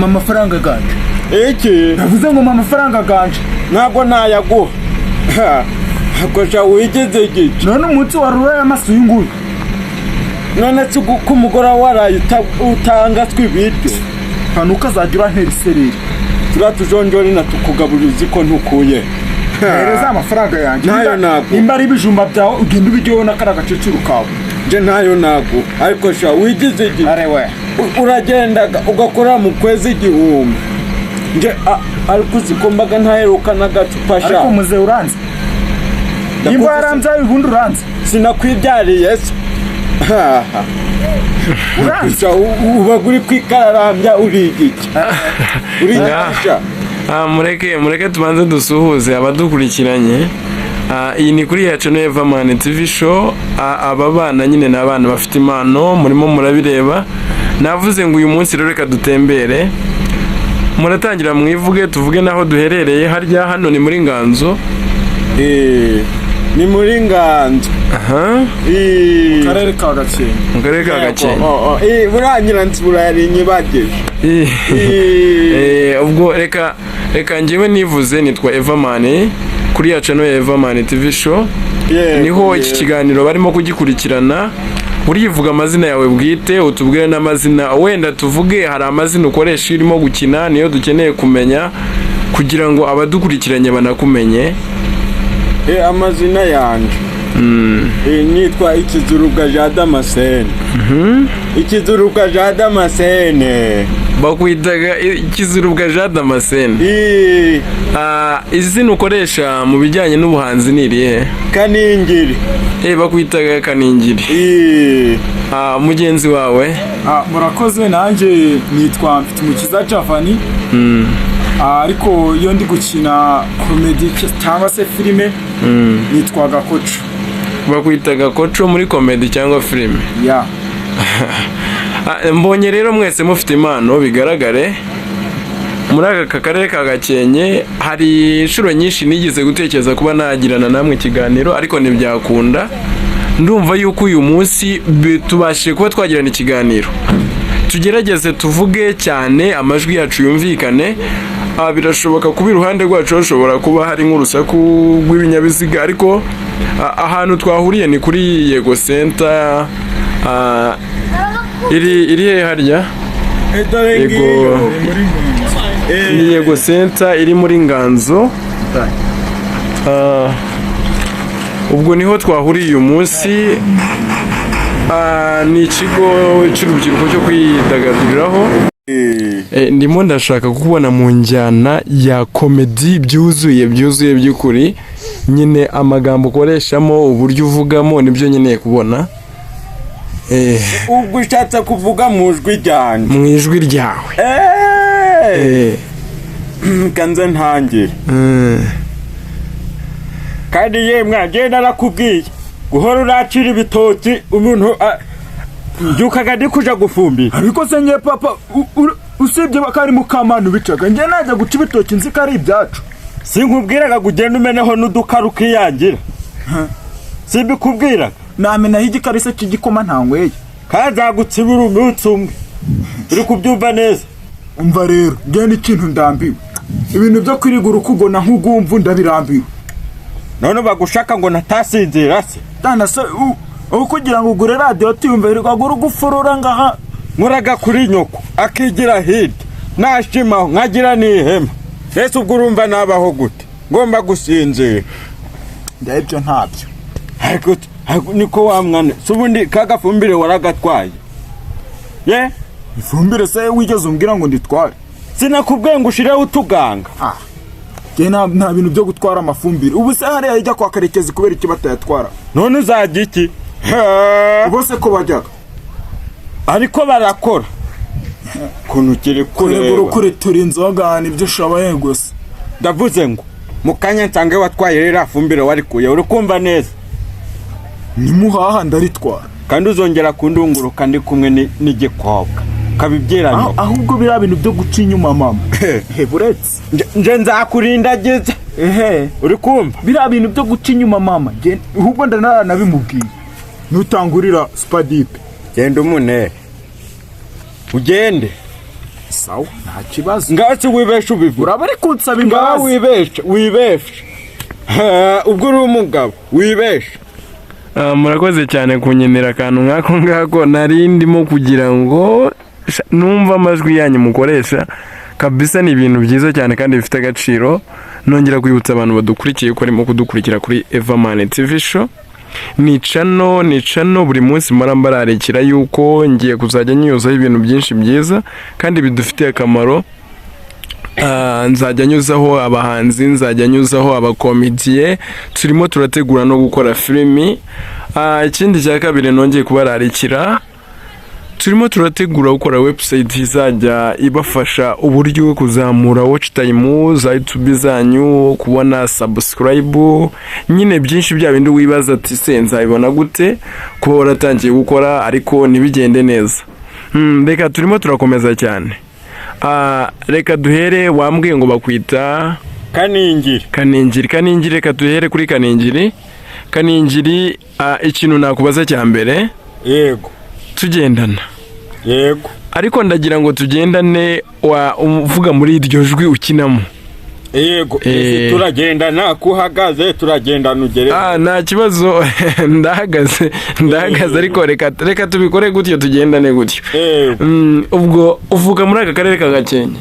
amafaranga ganje iki navuze ngo amafaranga ganje ntabwo nayaguha akosha wigeze gice none umunsi waruraye amaso y'inguyu none ko umugore waraye utanga twibiryo hano ukazagira ntera isereri turatujonjori na tukugaburiza ko ntukuye hereza amafaranga yanjye nayo nago nimba ari ibijumba byawe ugenda ubijyeho n'akara gacecuru kawe nje nayo nago ariko sha wigeze gice arewe uragendaga ugakora mu kwezi igihumbi nje ariko uzikombaga ntaheruka n'agacupa sha ariko muze uranze nimba yaranzaye ubundi uranze sinakwibyariye se uranze uba uri kwikararambya urigiki urigisha mureke tubanze dusuhuze abadukurikiranye. Iyi ni kuri yacu no Everman TV show. Aba bana nyine n'abana bafite impano murimo murabireba. Navuze ngo uyu munsi rero reka dutembere, muratangira mwivuge tuvuge naho duherereye. Harya hano ni muri Nganzo. Ni muri Nganzo. mu karere ka Gakenke. Mu karere ka Gakenke. Burangira nsubura yari nyibageje. Ubwo reka njyewe nivuze nitwa Everman kuri yacu no Everman TV show. Niho iki kiganiro barimo kugikurikirana. Urivuga amazina yawe bwite, utubwire n'amazina, wenda tuvuge hari amazina ukoresha irimo gukina niyo dukeneye kumenya kugira ngo abadukurikiranye banakumenye. Amazina yanje nitwa Ikizuruka Jean Damascene. Ikizuruka Jean Damascene bakwitaga Ikizuruka Jean Damascene. Izina ukoresha mu bijyanye n'ubuhanzi ni irihe? Kaningiri. Bakwitaga Kaningiri. Mugenzi wawe? Murakoze, nanjye nitwa Mfitumukiza Javani. Ariko iyo ndi gukina comedy cyangwa se filime nitwa Gakoco. Bakwitaga Gakoco muri comedy cyangwa filime? Ya. Mbonye rero mwese mufite impano bigaragare. Muri aka karere ka Gakenke hari inshuro nyinshi nigeze gutekereza kuba nagirana namwe ikiganiro ariko ntibyakunda. Ndumva yuko uyu munsi tubashije kuba twagirana ikiganiro. Tugerageze tuvuge cyane amajwi yacu yumvikane. Birashoboka kuba iruhande rwacu hashobora kuba hari nk'urusaku rw'ibinyabiziga ariko ahantu twahuriye ni kuri Yego Center. Iri he harya? Yego Center iri muri Nganzo. Ubwo niho twahuriye uyu munsi. Ni ikigo cy'urubyiruko cyo kwidagaduriraho. Ndimo ndashaka kukubona mu njyana ya comedy byuzuye by'ukuri, nyine amagambo ukoreshamo, uburyo uvugamo nibyo nkeneye kubona. Ubwo ushatse kuvuga mu ijwi ryanjye? Mu ijwi ryawe. Kanze ntangire. Kandi yemwe agenda arakubwiye guhora uracira ibitoki umuntu byukaga ndi kuja gufumbira. Ariko se nye papa usibye bakari mu kamano bicaga nge najya guca ibitoki nzi ko ari ibyacu. Sinkubwiraga kugenda umeneho n'udukaruka iyangira. Simbikubwiraga. Namenaho igikarise cy'igikoma ntanyweye. Kazagutsibura umunsi umwe. Uri kubyumva neza? Umva rero ngene ikintu ndambiwe. Ibintu byo kwirigura ukugona nk'ugumva ndabirambiwe. None bagushaka ngo natasinzira se? Dana se kugira ngo ugure radio tuyumvirirwa guru gufurura ngaha muraga kuri nyoko akigira hidi nashima nkagira n'ihema. Ese ubwo urumva nabaho gute? Ngomba gusinzira. Ndabyo ntabyo. Ariko niko wa mwana subundi kagafumbire waragatwaye. Ifumbire se wigeze umbwira ngo nditware? Sinakubwiye ngo ushireho utuganga. Nta bintu byo gutwara amafumbire. Ubu se hariya ijya kwa Karekezi kubera iki batayatwara? None uzajya iki? Bose ko bajyaga ariko barakora kuntu kiri kureba kure turi inzoga nibyo ushabaye gusa. Ndavuze ngo mukanya nsange watwaye rero afumbire warikuye uri kumva neza? Ni muhaha ndaritwara kandi uzongera kundunguruka ndi kumwe n'igikobwa kabibyeranye. Ahubwo bira bintu byo guca inyuma mama. Buretse nje nzakurindagiza. Uri kumva bira bintu byo guca inyuma mama. Ahubwo ndanabimubwiye nutangurira Spadipe. Genda umune ugende sawa nta kibazo ngasi wibesha ubivuga uraba ari kunsaba ngaho imbabazi wibesha ubwo uri umugabo wibesha. murakoze cyane kunyenera akantu nk'ako ngako nari ndimo kugira ngo numva amajwi yanyu mukoresha kabisa. Ni ibintu byiza cyane kandi bifite agaciro. Nongera kwibutsa abantu badukurikiye ko arimo kudukurikira kuri Everman TV show. Ni channel buri munsi mbararikira yuko ngiye kuzajya nyuzaho ibintu byinshi byiza kandi bidufitiye akamaro. Nzajya nyuzaho abahanzi, nzajya nyuzaho abakomediye, turimo turategura no gukora filimi. Ikindi cya kabiri nongeye kubararikira, turimo turategura gukora website izajya ibafasha uburyo bwo kuzamura watch time za YouTube zanyu, kubona subscribe, nyine byinshi bya bindi wibaza ati se nzabibona gute kuba waratangiye gukora ariko nibigende neza. Reka turimo turakomeza cyane. Reka duhere, wambwiye ngo bakwita Kaningiri. Reka duhere kuri Kaningiri. Ikintu nakubaza cya mbere, yego tugendana, yego ariko ndagira ngo tugendane uvuga muri iryo jwi ukinamo. Yego turagendana, kuhagaze turagendana ugere. Nta kibazo. ndahagaze ariko reka tubikore gutyo, tugendane gutyo. Ubwo uvuga muri aka karere ka Gakenke?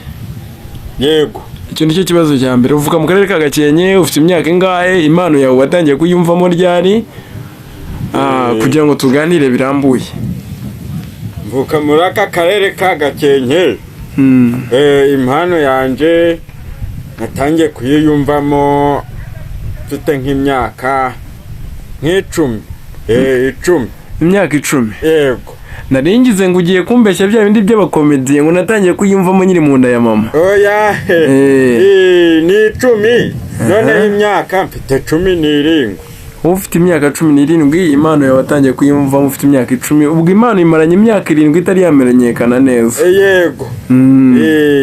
Yego. Icyo nicyo kibazo cya mbere. Uvuga mu karere ka Gakenke, ufite imyaka ingahe? Impano yawe watangiye kuyumvamo ryari? Kugira ngo tuganire birambuye. Mvuka muri aka karere ka Gakenke. Impano yanje natangiye kuyiyumvamo mfite nk'imyaka nk'icumi. Imyaka 10? Yego. Naringize ngo ugiye kumbeshya bya bindi by'abakomediye ngo natangiye kuyumvamo nyiri mu nda ya mama. Oya, ni 10. None imyaka mfite 17. Ufite imyaka 17, impano yawe watangiye kuyumvamo ufite imyaka 10. Ubwo impano imaranye imyaka 7 itari yamenyekana neza. Yego.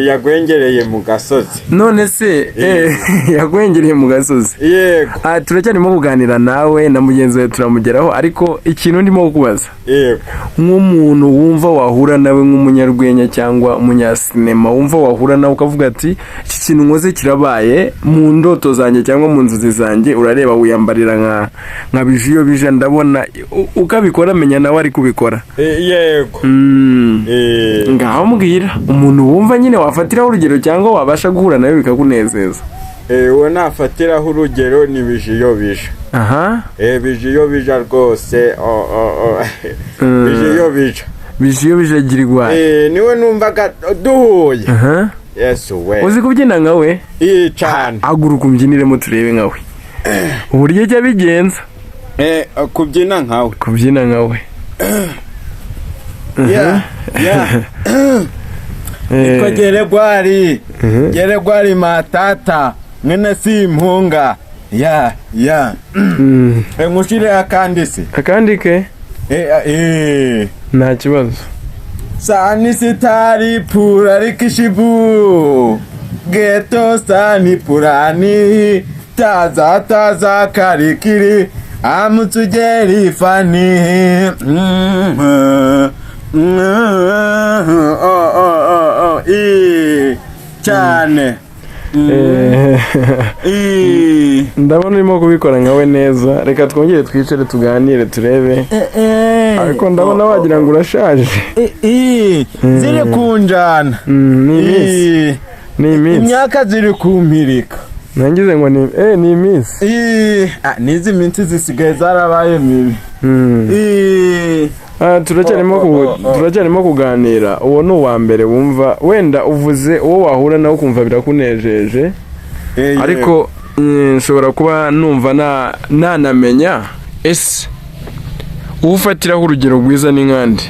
Yagwengereye mu gasozi. None se yagwengereye mu gasozi? Yego. Turacyarimo kuganira nawe na mugenzi wawe turamugeraho, ariko ikintu ndimo kukubaza, yego, nk'umuntu wumva wahura nawe nk'umunyarwenya cyangwa umunyasinema, wumva wahura nawe ukavuga ati iki kintu nkoze kirabaye mu ndoto zanjye cyangwa mu nzozi zanjye, urareba wiyambarira nka bijiyo bija, ndabona ukabikora, menya nawe ari kubikora. Yego. Ngaho mbwira umuntu wumva nyine wafatiraho urugero cyangwa wabasha guhura nawe bikakunezeza. Uwo nafatiraho urugero ni bijiyo bija. Bijiyo bija rwose. Bijiyo bija girwa. Niwe numvaga duhuye. Yesu we. Uzi kubyina nkawe? Cyane. Aguruka umbyiniremo turebe nkawe. Uburyo cyo bigenza. Kubyina nkawe. Kubyina nkawe. Iko Geregwari matata mwene simpunga. Ngushire akandise. Akandike? Nta kibazo. Sani sitari pura rikishibu, geto sani purani, taza karikiri, amutugeri fani. Cyane. Ndabona urimo kubikora nkawe neza. Reka twongere twicare tuganire turebe. Ariko ndabona wagira ngo urashaje. Ziri kunjana. Ni iminsi. Imyaka ziri kumpirika. Nangize ngo ni iminsi. Nizi minsi zisigaye zarabaye mibi. Turacyarimo kuganira. Uwo ni uwa mbere wumva, wenda uvuze uwo wahura nawe ukumva birakunejeje, ariko nshobora kuba numva nanamenya ese ufatiraho urugero rwiza ni nkande.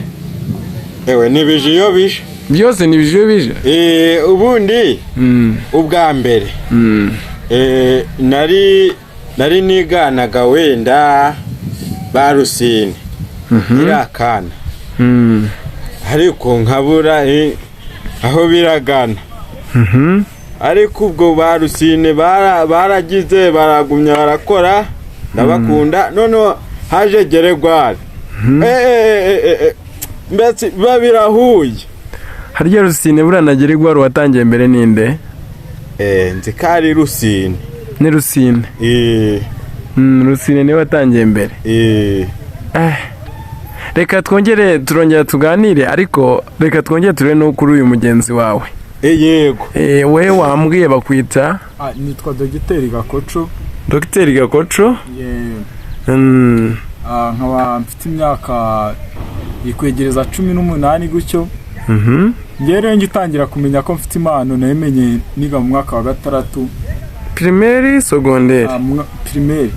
Ni bijiyo bija. Byose ni bijiyo bija. Ubundi ubwa mbere nari niganaga wenda barusine irakana, ariko nkabura aho biragana. Ariko ubwo barusine baragize baragumya barakora, ndabakunda. None haje Geregwari. Mbese babirahuye. harya Rusine buranagera igwaro watangiye mbere ninde? Nzi ko ari Rusine. Ni Rusine. Rusine niwe watangiye mbere. Reka twongere turongera tuganire, ariko reka twongere ture no kuri uyu mugenzi wawe. Yego. We wambwiye bakwita? Nitwa Dogiteri Gakoco. Dogiteri Gakoco? Nkaba mfite imyaka ikwegereza 18 gutyo. Rero ngitangira kumenya ko mfite impano namenye niga mu mwaka wa 6 primaire secondaire. Primaire.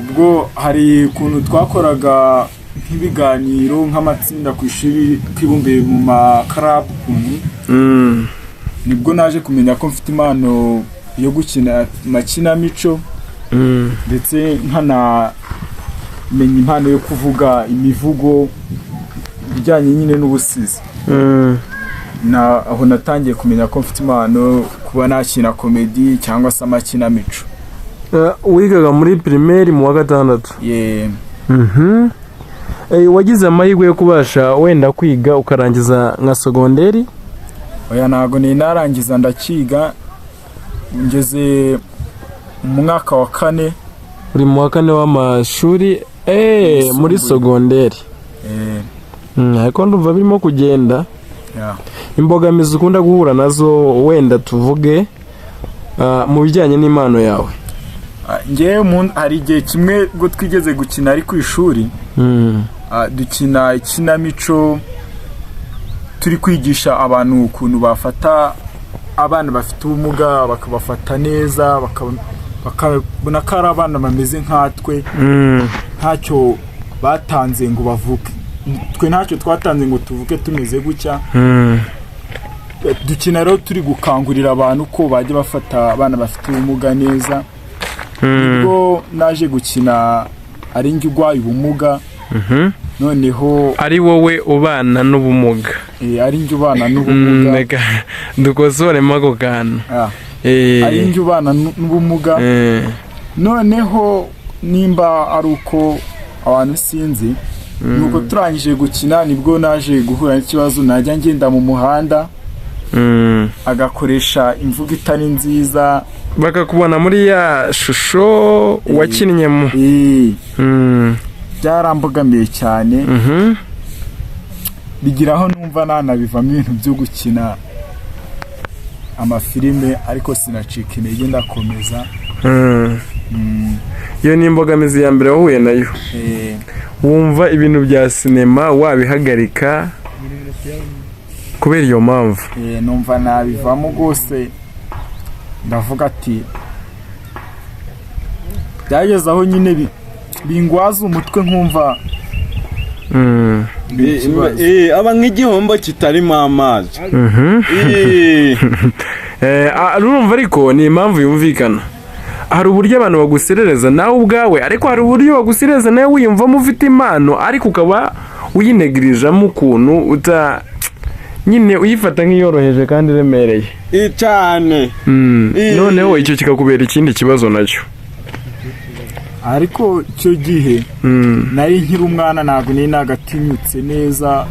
Ubwo hari ukuntu twakoraga nk'ibiganiro nk'amatsinda ku ishuri twibumbiye mu makarab. Nibwo naje kumenya ko mfite impano yo gukina makinamico, ndetse nkana menya impano yo kuvuga imivugo bijyanye nyine n'ubusizi. Aho natangiye kumenya ko mfite impano kuba nakina komedi cyangwa se amakinamico. Wigaga muri primaire mu wa 6? Wagize amahirwe yo kubasha wenda kwiga ukarangiza nka secondaire? Oya, ntago ni narangiza ndakiga, ngeze mu mwaka wa 4. Uri mu wa 4 w'amashuri muri secondaire? Ariko ndumva birimo kugenda. Imbogamizi ukunda guhura nazo wenda tuvuge mu bijyanye n'impano yawe? Ngewe hari igihe kimwe ngo twigeze gukina ari ku ishuri, dukina ikinamico turi kwigisha abantu ukuntu bafata abana bafite ubumuga bakabafata neza, bakabona ko ari abana bameze nkatwe, ntacyo batanze ngo bavuke. Twe ntacyo twatanze ngo tuvuke tumeze gutya. Dukina rero turi gukangurira abantu ko bajya bafata abana bafite ubumuga neza. Nibwo naje gukina ari njye urwaye ubumuga. Noneho ari wowe ubana n'ubumuga? Ari njye ubana n'ubumuga. Dukosore mago kana. Ari njye ubana n'ubumuga. Noneho nimba ari uko abantu sinzi, nuko turangije gukina nibwo naje guhura n'ikibazo, najya ngenda mu muhanda agakoresha imvugo itari nziza, bakakubona muri ya shusho wakinnyemo. Byarambogamiye cyane. Bigiraho numva nanabivamo ibintu byo gukina amafilime, ariko sinacika intege ndakomeza. Iyo ni imbogamizi ya mbere wahuye nayo? Wumva ibintu bya sinema wabihagarika kubera iyo mpamvu? Numva nabivamo rwose, ndavuga ati byageze aho nyine bingwaza umutwe nkumva aba nk'igihombo kitarimo amazi. Urumva ariko ni impamvu yumvikana. Hari uburyo abantu baguserereza nawe ubwawe, ariko hari uburyo baguserereza nawe wiyumvamo ufite impano, ariko ukaba uyinegirijamo ukuntu nyine uyifata nk'iyoroheje kandi iremereye cyane. Noneho icyo kikakubera ikindi kibazo nacyo. Ariko icyo gihe nari nkiri umwana, ntabwo nari nagatinyutse neza.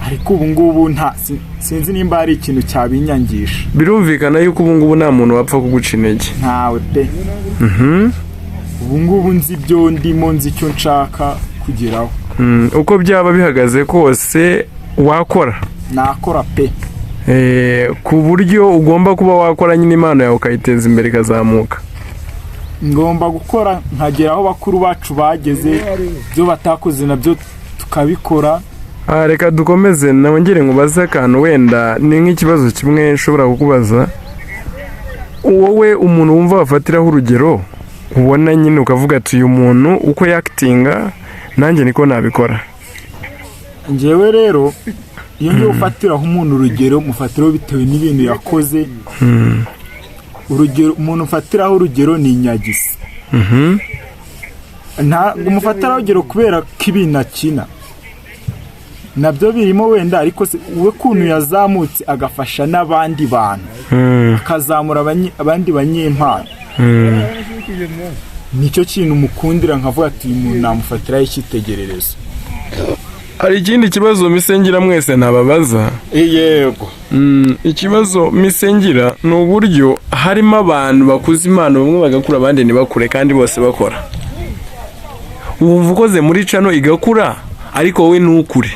Ariko ubu ngubu sinzi nimba hari ikintu cyabinyangisha. Birumvikana yuko ubu ngubu nta muntu wapfa kuguca intege. Ntawe pe. Ubu ngubu nzi ibyo ndimo, nzi icyo nshaka kugeraho. Uko byaba bihagaze kose wakora? Nakora pe. Ku buryo ugomba kuba wakora nyine impano yawe ukayiteza imbere ikazamuka? Ngomba gukora nkagera aho bakuru bacu bageze, byo batakoze nabyo tukabikora. Reka dukomeze nongere nkubaze akantu, wenda ni nk'ikibazo kimwe nshobora kukubaza. Wowe umuntu wumva wafatiraho urugero, ubona nyine ukavuga ati uyu muntu uko yakitinga nanjye niko nabikora? Njyewe rero iyo ngiye ufatiraho umuntu urugero, mufatiraho bitewe n'ibintu yakoze. Urugero umuntu ufatiraho urugero ni Nyagisa. Ntabwo umufatiraho urugero kubera ko ibintu akina nabyo birimo wenda, ariko we kuntu yazamutse agafasha n'abandi bantu, akazamura abandi banyempano. nicyo kintu mukundira nkavuga ati uyu muntu namufatiraho icyitegererezo. hari ikindi kibazo misengira mwese ntababaza. yego. Ikibazo misengira ni uburyo harimo abantu bakuze impano bamwe bagakura abandi ntibakure kandi bose bakora. Wumva ukoze muri cano igakura ariko wowe ntukure,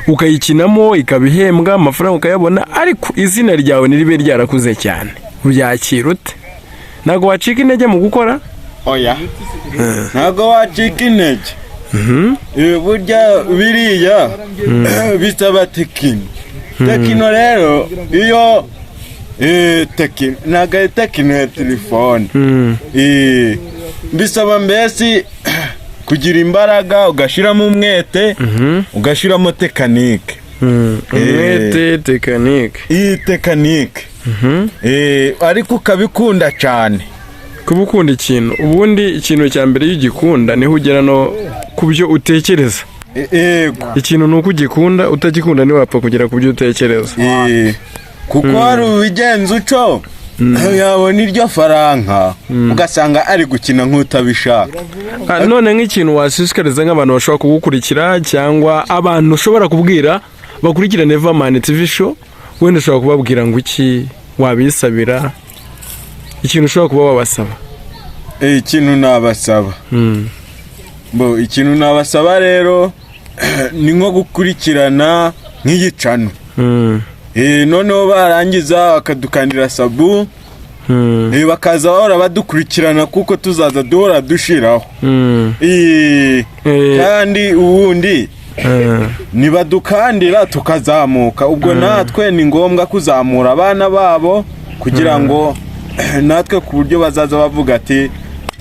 ukayikinamo ikabihembwa amafaranga ukayabona, ariko izina ryawe ntiribe ryarakuze cyane, ubyakira ute? Ntabwo wacika intege mu gukora? Oya, ntabwo wacika intege. Burya biriya bisaba tekino rero, iyo tekino ntabwo ari tekino ya telefone, bisaba mbese kugira imbaraga, ugashyiramo umwete, ugashyiramo tekanike. Umwete, tekanike. Iyi tekanike ariko ukabikunda cyane. Kuba ukunda ikintu, ubundi ikintu cya mbere iyo ugikunda niho ugera no ku byo utekereza. Ikintu ni uko ugikunda, utagikunda ntiwapfa kugera ku byo utekereza. Kuko hari ubigenza uco yabona iryo faranga ugasanga ari gukina nk'utabishaka. None nk'ikintu washishikariza nk'abantu bashobora kugukurikira cyangwa abantu ushobora kubwira bakurikira Neverman TV show, wenda ushobora kubabwira ngo iki wabisabira, ikintu ushobora kuba wabasaba? Ikintu nabasaba, ikintu nabasaba rero ni nko gukurikirana nk'igicano, noneho barangiza bakadukandira sabu, bakaza bahora badukurikirana kuko tuzaza duhora dushiraho. Kandi ubundi nibadukandira tukazamuka, ubwo natwe ni ngombwa kuzamura abana babo kugira ngo natwe ku buryo bazaza bavuga ati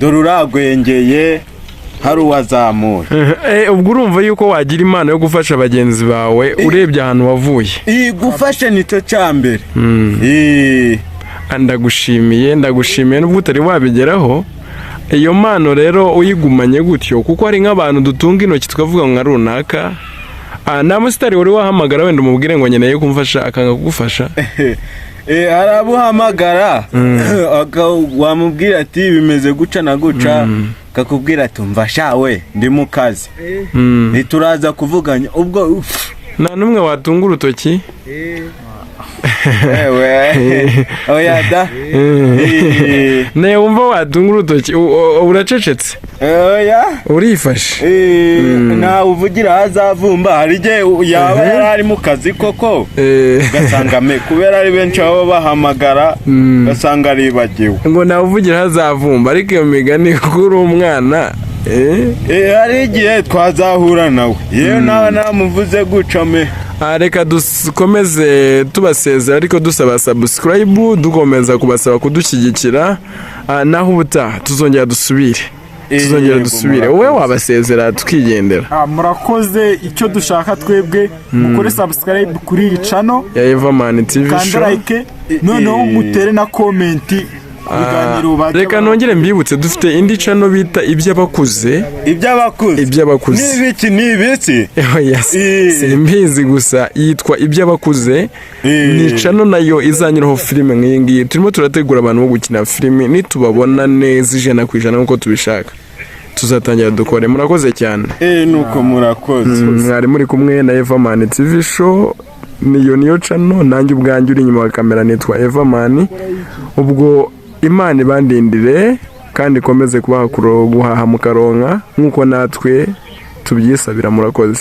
dore uragwengeye hari uwazamura. Ubwo urumva yuko wagira impano yo gufasha bagenzi bawe urebye ahantu wavuye. Gufasha nicyo cyambere. Ndagushimiye nubwo utari wabigeraho. Iyo mpano rero uyigumanye gutyo, kuko hari nk'abantu dutunga intoki tukavuga ngo runaka nta musitari wari wahamagara wenda umubwire ngo nkeneye kumfasha akanga kugufasha. Arabuhamagara wamubwira ati bimeze guca na guca, kakubwira ati umva shawe ndi mu kazi, ntituraza kuvuganya. Ubwo nta n'umwe watunga urutoki. Oya da. Ne wumva watunga urutoki uracecetse? Oya, urifashe. Na uvugira hazavumba, hari igihe yaba yari mu kazi koko ugasanga kubera ari benshi baba bahamagara ugasanga aribagiwe ngo nawe uvugira hazavumba, ariko iyo migani kuri umwana hari igihe twazahura nawe, yewe nawe namuvuze gucame. Reka dukomeze tubasezera ariko dusaba subscribe, dukomeza kubasaba kudushyigikira, naho ubutaha tuzongera dusubire. Wowe wabasezera tukigendera. Murakoze, icyo dushaka twebwe mukore subscribe kuri iyi channel ya Neverman TV show, kandi like, noneho mutere na comment. Reka nongere mbibutse dufite indi channel bita iby'abakuze. N'ibiki simbizi gusa yitwa iby'abakuze. Ni channel nayo izanyuraho filime nk'iyi ngiyi. Turimo turategura abantu bo gukina filime, nitubabona neza 100% nkuko tubishaka tuzatangira dukore. Murakoze cyane. Nuko murakoze. Mwari muri kumwe na Neverman TV show, niyo channel. Nanjye ubwanjye uri inyuma ya kamera nitwa Neverman. Ubwo Imana ibandindire kandi ikomeze kubaha guhaha mukaronka nkuko natwe tubyisabira. Murakoze.